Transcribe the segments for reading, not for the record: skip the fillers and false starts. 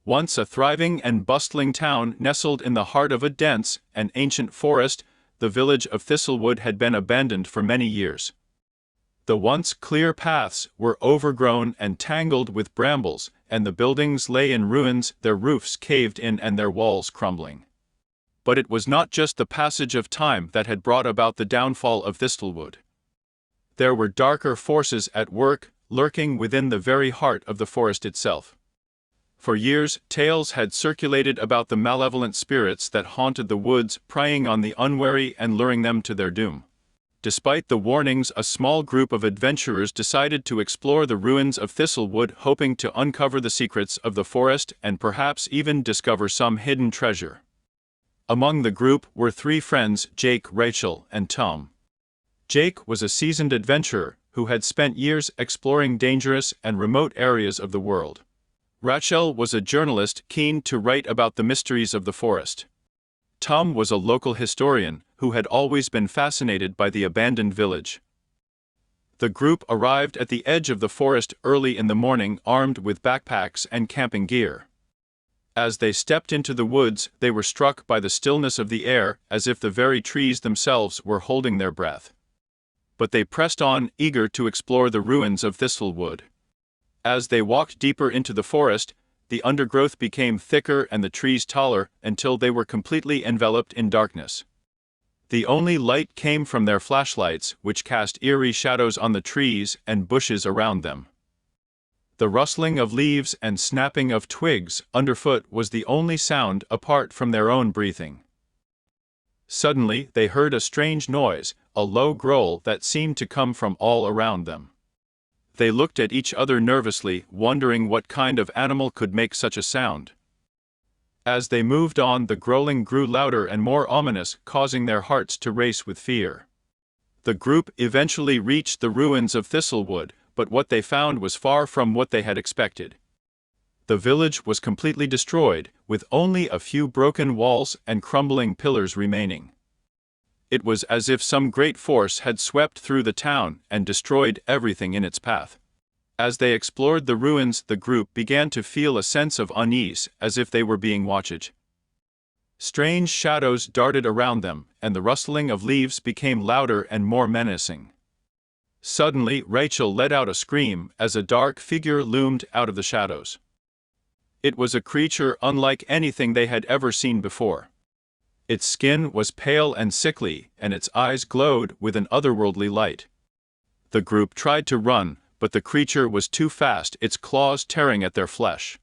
Once a thriving and bustling town nestled in the heart of a dense and ancient forest, the village of Thistlewood had been abandoned for many years. The once clear paths were overgrown and tangled with brambles, and the buildings lay in ruins, their roofs caved in and their walls crumbling. But it was not just the passage of time that had brought about the downfall of Thistlewood. There were darker forces at work, lurking within the very heart of the forest itself. For years, tales had circulated about the malevolent spirits that haunted the woods, preying on the unwary and luring them to their doom. Despite the warnings, a small group of adventurers decided to explore the ruins of Thistlewood, hoping to uncover the secrets of the forest and perhaps even discover some hidden treasure. Among the group were three friends, Jake, Rachel, and Tom. Jake was a seasoned adventurer who had spent years exploring dangerous and remote areas of the world. Rachel was a journalist keen to write about the mysteries of the forest. Tom was a local historian who had always been fascinated by the abandoned village. The group arrived at the edge of the forest early in the morning, armed with backpacks and camping gear. As they stepped into the woods, they were struck by the stillness of the air, as if the very trees themselves were holding their breath. But they pressed on, eager to explore the ruins of Thistlewood. As they walked deeper into the forest, the undergrowth became thicker and the trees taller until they were completely enveloped in darkness. The only light came from their flashlights, which cast eerie shadows on the trees and bushes around them. The rustling of leaves and snapping of twigs underfoot was the only sound apart from their own breathing. Suddenly, they heard a strange noise, a low growl that seemed to come from all around them. They looked at each other nervously, wondering what kind of animal could make such a sound. As they moved on, the growling grew louder and more ominous, causing their hearts to race with fear. The group eventually reached the ruins of Thistlewood, but what they found was far from what they had expected. The village was completely destroyed, with only a few broken walls and crumbling pillars remaining. It was as if some great force had swept through the town and destroyed everything in its path. As they explored the ruins, the group began to feel a sense of unease, as if they were being watched. Strange shadows darted around them, and the rustling of leaves became louder and more menacing. Suddenly, Rachel let out a scream as a dark figure loomed out of the shadows. It was a creature unlike anything they had ever seen before. Its skin was pale and sickly, and its eyes glowed with an otherworldly light. The group tried to run, but the creature was too fast, its claws tearing at their flesh.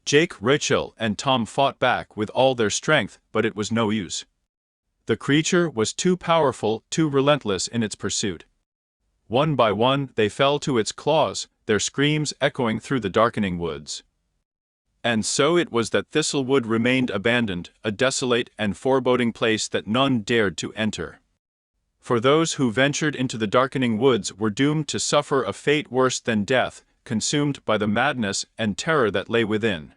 Jake, Rachel, and Tom fought back with all their strength, but it was no use. The creature was too powerful, too relentless in its pursuit. One by one, they fell to its claws, their screams echoing through the darkening woods. And so it was that Thistlewood remained abandoned, a desolate and foreboding place that none dared to enter. For those who ventured into the darkening woods were doomed to suffer a fate worse than death, consumed by the madness and terror that lay within.